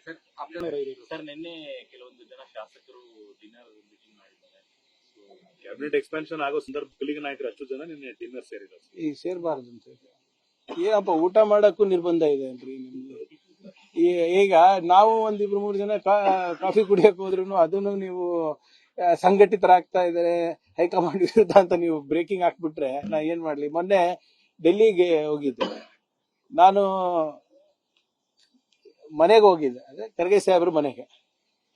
Sir sir ನಿನ್ನೆ ಕೆಲವೊಂದು ಜನ ಶಾಸಕರು ಡಿನ್ನರ್ ಮೀಟಿಂಗ್ ಮಾಡಿದ್ದಾರೆ. ಕ್ಯಾಬಿನೆಟ್ ಎಕ್ಸ್ಪಾನ್ಷನ್ ಆಗೋ ಸಂದರ್ಭದಲ್ಲಿ ನಾಯಕರು ಅಷ್ಟು ಜನ ನಿನ್ನೆ ಡಿನ್ನರ್ ಸೇರಿದ್ರು. ಈಗ ಸೇರ್ಬಾರ್ದು ಅಂತ ಏನಪ್ಪ ಊಟ ಮಾಡಕ್ಕೂ ನಿರ್ಬಂಧ ಇದೆ ಅನ್ರಿ ನಿಮ್ಗೆ. ಈಗ ನಾವು ಒಂದಿಬ್ರು ಮೂರು ಜನ ಕಾಫಿ ಕುಡಿಯಕ್ ಹೋದ್ರು ಅದನ್ನು ನೀವು ಸಂಘಟಿತರಾಗ್ತಾ ಇದಾರೆ ಹೈಕಮಾಂಡ್ ವಿರುದ್ಧ ಅಂತ ನೀವು ಬ್ರೇಕಿಂಗ್ ಹಾಕ್ಬಿಟ್ರೆ ನಾ ಏನ್ ಮಾಡ್ಲಿ. ಮೊನ್ನೆ ಡೆಲ್ಲಿಗೆ ಹೋಗಿದ್ದೆ ನಾನು, ಮನೆಗೆ ಹೋಗಿದ್ದೆ, ಅದೇ ಖರ್ಗೆ ಸಾಹೇಬ್ರ ಮನೆಗೆ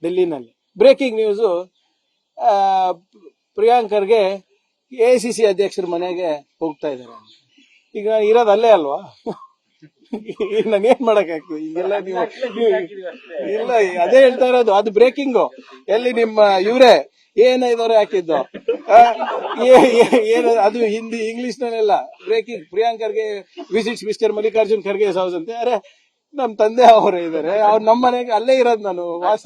ಡೆಲ್ಲಿನಲ್ಲಿ. Breaking news, Priyank Kharge AICC ಅಧ್ಯಕ್ಷರ ಮನೆಗೆ ಹೋಗ್ತಾ ಇದ್ದಾರೆ. ಈಗ ಇರೋದು ಅಲ್ಲೇ ಅಲ್ವಾ, ಈಗ ನಾನು ಏನ್ ಮಾಡಕ್ಕಾಗ್ತದೆ ಈಗೆಲ್ಲ ನೀವು ಇಲ್ಲ ಅದೇ ಹೇಳ್ತಾ ಇರೋದು. ಅದು ಬ್ರೇಕಿಂಗು. ಎಲ್ಲಿ ನಿಮ್ಮ ಇವ್ರೆ ಏನಿದವ್ರೆ ಹಾಕಿದ್ದು ಏನು ಅದು ಹಿಂದಿ ಇಂಗ್ಲಿಷ್ ನಲ್ಲೆಲ್ಲ breaking. Priyank Kharge visits mister Mallikarjun Kharge house ಅಂತ. ಅರೆ ನಮ್ ತಂದೆ ಅವರು ಇದಾರೆ, ಅವ್ರು ನಮ್ಮ ಮನೆಗೆ ಅಲ್ಲೇ ಇರೋದು ನಾನು ವಾಸ.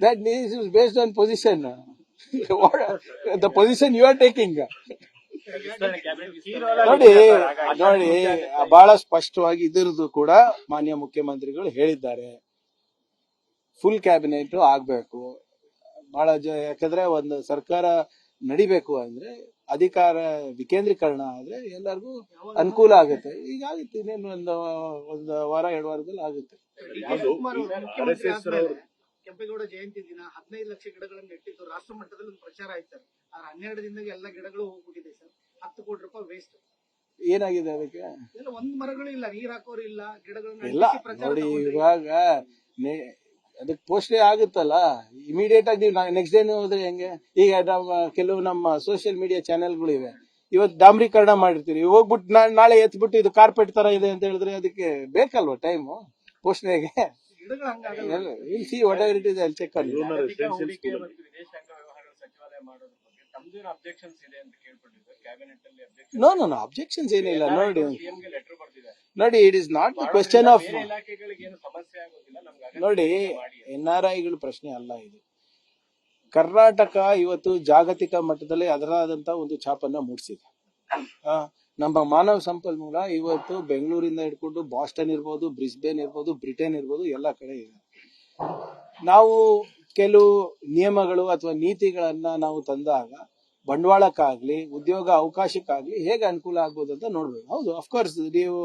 That is based on position, the position you are taking. ನೋಡಿ ಬಹಳ ಸ್ಪಷ್ಟವಾಗಿ ಇದರದ್ದು ಕೂಡ ಮಾನ್ಯ ಮುಖ್ಯಮಂತ್ರಿಗಳು ಹೇಳಿದ್ದಾರೆ. ಫುಲ್ ಕ್ಯಾಬಿನೆಟ್ ಆಗ್ಬೇಕು. ಬಹಳ ಯಾಕಂದ್ರೆ ಒಂದು ಸರ್ಕಾರ ನಡಿಬೇಕು ಅಂದ್ರೆ ಅಧಿಕಾರ ವಿಕೇಂದ್ರೀಕರಣ ಆದ್ರೆ ಎಲ್ಲರಿಗೂ ಅನುಕೂಲ ಆಗುತ್ತೆ. ಈಗ ಆಗುತ್ತೆ, ಇನ್ನೇನು ಒಂದು ವಾರ 2 ವಾರದಲ್ಲಿ ಆಗುತ್ತೆ. ಕೆಂಪೇಗೌಡ ಜಯಂತಿ ದಿನ 15 ಲಕ್ಷ ಗಿಡಗಳನ್ನು ನೆಟ್ಟಿದ್ದು ರಾಷ್ಟ್ರ ಮಟ್ಟದಲ್ಲಿ ಒಂದು ಪ್ರಚಾರ ಆಯ್ತು ಸರ್. ಆದ್ರೆ 12 ದಿನದಾಗ ಎಲ್ಲ ಗಿಡಗಳು ಹೋಗ್ಬಿಟ್ಟಿದೆ ಸರ್. 10 ಕೋಟಿ ರೂಪಾಯಿ ವೇಸ್ಟ್. ಏನಾಗಿದೆ ಅದಕ್ಕೆ? ಒಂದ್ ಮರಗಳು ಇಲ್ಲ, ನೀರ್ ಹಾಕೋರು ಇಲ್ಲ, ಗಿಡಗಳನ್ನ ಇಲ್ಲ. ನೋಡಿ ಇವಾಗ ಅದಕ್ಕೆ ಪೋಸ್ಟೇ ಆಗುತ್ತಲ್ಲ, ಇಮಿಡಿಯೇಟ್ ಆಗಿ ನೀವು ನೆಕ್ಸ್ಟ್ ಡೇ ಹೋದ್ರೆ ಹೆಂಗೆ? ಈಗ ಕೆಲವು ನಮ್ಮ ಸೋಷಿಯಲ್ ಮೀಡಿಯಾ ಚಾನೆಲ್ಗಳು ಇವೆ, ಇವತ್ತು ಡಾಂಬ್ರೀಕರಣ ಮಾಡಿರ್ತೀರಿ, ಹೋಗ್ಬಿಟ್ಟು ನಾಳೆ ಎತ್ಬಿಟ್ಟು ಇದು ಕಾರ್ಪೆಟ್ ತರ ಇದೆ ಅಂತ ಹೇಳಿದ್ರೆ ಅದಕ್ಕೆ ಬೇಕಲ್ವಾ ಟೈಮು ಪೋಸ್ಟ್ಗೆ? Whatever it is, I check on you. No no no objections ಏನಿಲ್ಲ. ನೋಡಿ it is not the question of, ನೋಡಿ NRIಗಳ ಪ್ರಶ್ನೆ ಅಲ್ಲ ಇದು. ಕರ್ನಾಟಕ ಇವತ್ತು ಜಾಗತಿಕ ಮಟ್ಟದಲ್ಲಿ ಅದರಾದಂತ ಒಂದು ಛಾಪನ್ನ ಮೂಡಿಸಿದೆ. ನಮ್ಮ ಮಾನವ ಸಂಪನ್ಮೂಲ ಇವತ್ತು ಬೆಂಗಳೂರಿಂದ ಹಿಡ್ಕೊಂಡು ಬಾಸ್ಟನ್ ಇರ್ಬೋದು, ಬ್ರಿಸ್ಬೇನ್ ಇರ್ಬೋದು, ಬ್ರಿಟನ್ ಇರ್ಬೋದು, ಎಲ್ಲ ಕಡೆ ಇದೆ. ನಾವು ಕೆಲವು ನಿಯಮಗಳು ಅಥವಾ ನೀತಿಗಳನ್ನ ನಾವು ತಂದಾಗ ಬಂಡವಾಳಕ್ಕಾಗ್ಲಿ ಉದ್ಯೋಗ ಅವಕಾಶಕ್ಕಾಗ್ಲಿ ಹೇಗೆ ಅನುಕೂಲ ಆಗ್ಬೋದು ಅಂತ ನೋಡ್ಬೇಕು. ಹೌದು, ಅಫ್ಕೋರ್ಸ್ ನೀವು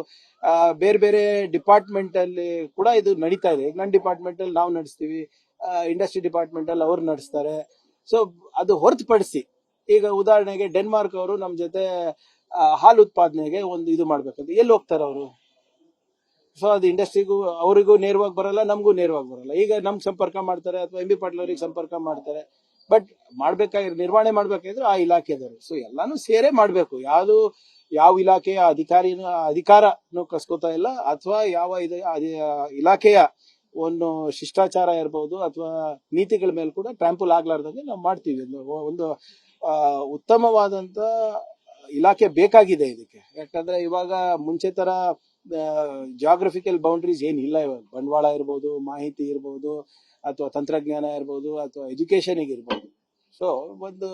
ಬೇರೆ ಬೇರೆ ಡಿಪಾರ್ಟ್ಮೆಂಟ್ ಅಲ್ಲಿ ಕೂಡ ಇದು ನಡೀತಾ ಇದೆ. ಈಗ ನನ್ನ ಡಿಪಾರ್ಟ್ಮೆಂಟ್ ಅಲ್ಲಿ ನಾವು ನಡೆಸ್ತೀವಿ, ಇಂಡಸ್ಟ್ರಿ ಡಿಪಾರ್ಟ್ಮೆಂಟ್ ಅಲ್ಲಿ ಅವ್ರು ನಡೆಸ್ತಾರೆ. ಸೊ ಅದು ಹೊರತುಪಡಿಸಿ ಈಗ ಉದಾಹರಣೆಗೆ ಡೆನ್ಮಾರ್ಕ್ ಅವರು ನಮ್ ಜೊತೆ ಹಾಲು ಉತ್ಪಾದನೆಗೆ ಒಂದು ಇದು ಮಾಡ್ಬೇಕಂತ ಎಲ್ಲಿ ಹೋಗ್ತಾರೆ ಅವರು? ಸೊ ಅದು ಇಂಡಸ್ಟ್ರಿಗೂ ಅವರಿಗೂ ನೇರವಾಗಿ ಬರಲ್ಲ, ನಮಗೂ ನೇರವಾಗಿ ಬರಲ್ಲ. ಈಗ ನಮ್ಗೆ ಸಂಪರ್ಕ ಮಾಡ್ತಾರೆ ಅಥವಾ MB ಪಾಟೀಲ್ ಅವರಿಗೆ ಸಂಪರ್ಕ ಮಾಡ್ತಾರೆ. ಬಟ್ ಮಾಡ್ಬೇಕಾಗಿರೋ ನಿರ್ವಹಣೆ ಮಾಡ್ಬೇಕಾದ್ರೆ ಆ ಇಲಾಖೆದವರು. ಸೊ ಎಲ್ಲಾನು ಸೇರೇ ಮಾಡ್ಬೇಕು. ಯಾವ ಇಲಾಖೆಯ ಅಧಿಕಾರನು ಕಸ್ಕೋತಾ ಇಲ್ಲ, ಅಥವಾ ಯಾವ ಇಲಾಖೆಯ ಒಂದು ಶಿಷ್ಟಾಚಾರ ಇರ್ಬೋದು ಅಥವಾ ನೀತಿಗಳ ಮೇಲೆ ಕೂಡ ಟ್ರಾಂಪಲ್ ಆಗ್ಲಾರ್ದಂಗೆ ನಾವು ಮಾಡ್ತೀವಿ. ಒಂದು ಉತ್ತಮವಾದಂತ ಇಲಾಖೆ ಬೇಕಾಗಿದೆ ಇದಕ್ಕೆ. ಯಾಕಂದ್ರೆ ಇವಾಗ ಮುಂಚೆ ತರ ಜಾಗ್ರಫಿಕಲ್ ಬೌಂಡ್ರೀಸ್ ಏನಿಲ್ಲ. ಇವಾಗ ಬಂಡವಾಳ ಇರ್ಬೋದು, ಮಾಹಿತಿ ಇರ್ಬೋದು, ಅಥವಾ ತಂತ್ರಜ್ಞಾನ ಇರ್ಬೋದು, ಅಥವಾ ಎಜುಕೇಶನ್ ಇರ್ಬೋದು. ಸೊ ಒಂದು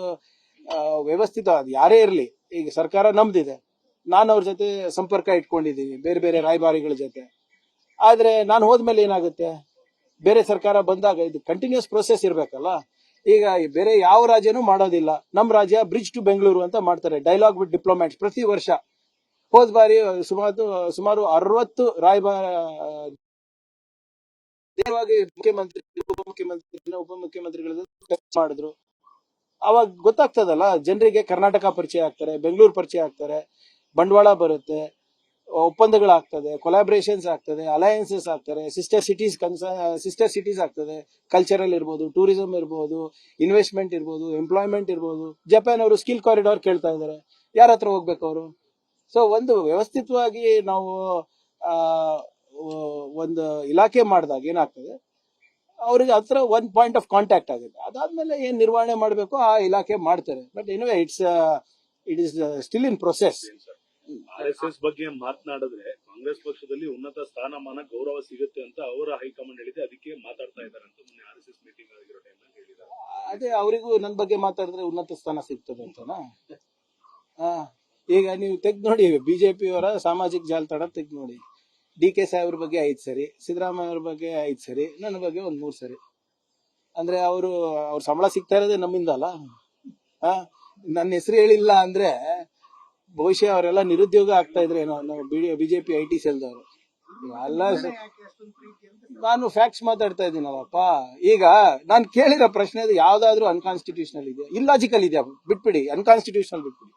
ವ್ಯವಸ್ಥಿತ ಅದು ಯಾರೇ ಇರಲಿ, ಈಗ ಸರ್ಕಾರ ನಮ್ದಿದೆ, ನಾನು ಅವ್ರ ಜೊತೆ ಸಂಪರ್ಕ ಇಟ್ಕೊಂಡಿದ್ದೀನಿ ಬೇರೆ ಬೇರೆ ರಾಯಭಾರಿಗಳ ಜೊತೆ. ಆದ್ರೆ ನಾನು ಹೋದ್ಮೇಲೆ ಏನಾಗುತ್ತೆ? ಬೇರೆ ಸರ್ಕಾರ ಬಂದಾಗ ಇದು ಕಂಟಿನ್ಯೂಸ್ ಪ್ರೊಸೆಸ್ ಇರ್ಬೇಕಲ್ಲ. ಈಗ ಬೇರೆ ಯಾವ ರಾಜ್ಯನೂ ಮಾಡೋದಿಲ್ಲ. ನಮ್ ರಾಜ್ಯ ಬ್ರಿಡ್ಜ್ ಟು ಬೆಂಗಳೂರು ಅಂತ ಮಾಡ್ತಾರೆ, ಡೈಲಾಗ್ ವಿತ್ ಡಿಪ್ಲೊಮ್ಯಾಟ್ಸ್ ಪ್ರತಿ ವರ್ಷ. ಹೋದ್ ಬಾರಿ ಸುಮಾರು 60 ಮುಖ್ಯಮಂತ್ರಿ ಉಪಮುಖ್ಯಮಂತ್ರಿಗಳ ಮಾಡಿದ್ರು. ಅವಾಗ ಗೊತ್ತಾಗ್ತದಲ್ಲ ಜನರಿಗೆ, ಕರ್ನಾಟಕ ಪರಿಚಯ ಆಗ್ತಾರೆ, ಬೆಂಗಳೂರು ಪರಿಚಯ ಆಗ್ತಾರೆ, ಬಂಡವಾಳ ಬರುತ್ತೆ, ಒಪ್ಪಂದಗಳಾಗ್ತದೆ, ಕೊಲಾಬ್ರೇಷನ್ಸ್ ಆಗ್ತದೆ, ಅಲಯನ್ಸಸ್ ಆಗ್ತಾರೆ, ಸಿಸ್ಟರ್ ಸಿಟೀಸ್ ಆಗ್ತದೆ. ಕಲ್ಚರಲ್ ಇರ್ಬೋದು, ಟೂರಿಸಂ ಇರ್ಬೋದು, ಇನ್ವೆಸ್ಟ್ಮೆಂಟ್ ಇರ್ಬೋದು, ಎಂಪ್ಲಾಯ್ಮೆಂಟ್ ಇರ್ಬೋದು. ಜಪಾನ್ ಅವರು ಸ್ಕಿಲ್ ಕಾರಿಡಾರ್ ಕೇಳ್ತಾ ಇದಾರೆ, ಯಾರ ಹತ್ರ ಹೋಗ್ಬೇಕು ಅವರು? ಸೊ ಒಂದು ವ್ಯವಸ್ಥಿತವಾಗಿ ನಾವು ಒಂದು ಇಲಾಖೆ ಮಾಡಿದಾಗ ಏನಾಗ್ತದೆ, ಅವ್ರಿಗೆ ಹತ್ರ ಒಂದು ಪಾಯಿಂಟ್ ಆಫ್ ಕಾಂಟ್ಯಾಕ್ಟ್ ಆಗುತ್ತೆ. ಅದಾದ್ಮೇಲೆ ಏನ್ ನಿರ್ವಹಣೆ ಮಾಡಬೇಕು ಆ ಇಲಾಖೆ ಮಾಡ್ತಾರೆ. But anyway it is still in process. RSS ಬಗ್ಗೆ ಮಾತನಾಡಿದ್ರೆ ಕಾಂಗ್ರೆಸ್ ಪಕ್ಷದಲ್ಲಿ ಉನ್ನತ ಸ್ಥಾನಮಾನ ಗೌರವ ಸಿಗುತ್ತೆ ಅಂತ ಅವರ ಹೈಕಮಾಂಡ್ ಹೇಳಿದೆ, ಅದಕ್ಕೆ ಮಾತಾಡ್ತಾ ಇದ್ದಾರೆ ಅಂತ ಮೊನ್ನೆ RSS ಮೀಟಿಂಗ್ ಆಗಿರೋ ಟೈಮಲ್ಲಿ ಹೇಳಿದ್ದಾರೆ. ಅದೇ ಅವರಿಗೂ ನನ್ನ ಬಗ್ಗೆ ಮಾತಾಡಿದ್ರೆ ಉನ್ನತ ಸ್ಥಾನ ಸಿಗ್ತದೆ ಅಂತನಾ? ಈಗ ನೀವು ತೆಗ್ದು ನೋಡಿ, ಬಿಜೆಪಿ ಅವರ ಸಾಮಾಜಿಕ ಜಾಲತಾಣ ತೆಗ್ದು ನೋಡಿ. DK ಸಾಹೇಬ್ರ ಬಗ್ಗೆ 5 ಸರಿ, ಸಿದ್ದರಾಮಯ್ಯ ಅವ್ರ ಬಗ್ಗೆ 5 ಸರಿ, ನನ್ನ ಬಗ್ಗೆ ಒಂದು 3 ಸರಿ. ಅಂದ್ರೆ ಅವ್ರ ಸಂಬಳ ಸಿಗ್ತಾ ಇರೋದೇ ನಮ್ಮಿಂದ ಅಲ್ಲ. ನನ್ನ ಹೆಸರು ಹೇಳಿಲ್ಲ ಅಂದ್ರೆ ಬಹುಶಃ ಅವರೆಲ್ಲ ನಿರುದ್ಯೋಗ ಆಗ್ತಾ ಇದ್ರೆ ಏನೋ. ನಾವು ಬಿಜೆಪಿ IT ಸೆಲ್ದವರು ಅಲ್ಲ. ಯಾಕೆ ಅಷ್ಟೊಂದು ಪ್ರೀತಿ ಅಂತ ನಾನು ಫ್ಯಾಕ್ಟ್ಸ್ ಮಾತಾಡ್ತಾ ಇದ್ದೀನಲ್ಲಪ್ಪ. ಈಗ ನಾನು ಕೇಳಿರೋ ಪ್ರಶ್ನೆ ಯಾವ್ದಾದ್ರು ಅನ್ಕಾನ್ಸ್ಟಿಟ್ಯೂಷನಲ್ ಇದೆಯಾ, ಇಲ್ಲಾಜಿಕಲ್ ಇದೆಯಾ? ಬಿಟ್ಬಿಡಿ, ಅನ್ಕಾನ್ಸ್ಟಿಟ್ಯೂಷನಲ್ ಬಿಟ್ಬಿಡಿ,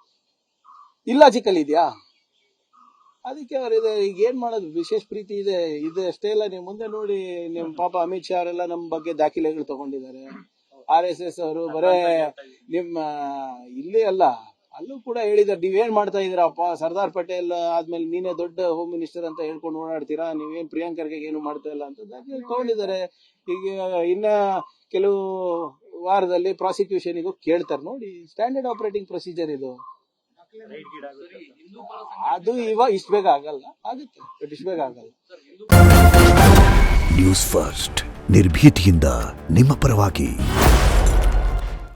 ಇಲ್ಲಾಜಿಕಲ್ ಇದೆಯಾ? ಅದಕ್ಕೆ ಅವ್ರಿದೆ. ಈಗ ಏನ್ ಮಾಡೋದು, ವಿಶೇಷ ಪ್ರೀತಿ ಇದೆ ಅಷ್ಟೇ ಇಲ್ಲ. ನೀವು ಮುಂದೆ ನೋಡಿ, ನಿಮ್ ಪಾಪ ಅಮಿತ್ ಶಾ ಅವರೆಲ್ಲ ನಮ್ಮ ಬಗ್ಗೆ ದಾಖಲೆಗಳು ತಗೊಂಡಿದ್ದಾರೆ. RSS ಅವರು ಬರೇ ನಿಮ್ಮ ಇಲ್ಲಿ ಅಲ್ಲ ಅಲ್ಲೂ ಕೂಡ ಹೇಳಿದಾರೆ, ನೀವೇನ್ ಮಾಡ್ತಾ ಇದೀರಪ್ಪ, ಸರ್ದಾರ್ ಪಟೇಲ್ ಆದ್ಮೇಲೆ ನೀನೇ ದೊಡ್ಡ ಹೋಮ್ ಮಿನಿಸ್ಟರ್ ಅಂತ ಹೇಳ್ಕೊಂಡು ಓಡಾಡ್ತೀರಾ, ನೀವೇನ್ ಪ್ರಿಯಾಂಕ್ ಖರ್ಗೆ ಏನು ಮಾಡ್ತಾ ಇಲ್ಲ ಅಂತ ದಾಖಲೆ ತಗೊಂಡಿದ್ದಾರೆ. ಈಗ ಇನ್ನ ಕೆಲವು ವಾರದಲ್ಲಿ ಪ್ರಾಸಿಕ್ಯೂಷನ್ಗೂ ಕೇಳ್ತಾರೆ. ನೋಡಿ, ಸ್ಟ್ಯಾಂಡರ್ಡ್ ಆಪರೇಟಿಂಗ್ ಪ್ರೊಸೀಜರ್ ಇದು. ಅದು ಇವಾಗ ಇಷ್ಟು ಬೇಗ ಆಗಲ್ಲ, ಆಗುತ್ತೆ, ಬಟ್ ಇಷ್ಟು ಬೇಗ ಆಗಲ್ಲ. ನ್ಯೂಸ್ ಫಸ್ಟ್ ನಿರ್ಭೀತಿಯಿಂದ ನಿಮ್ಮ ಪರವಾಗಿ.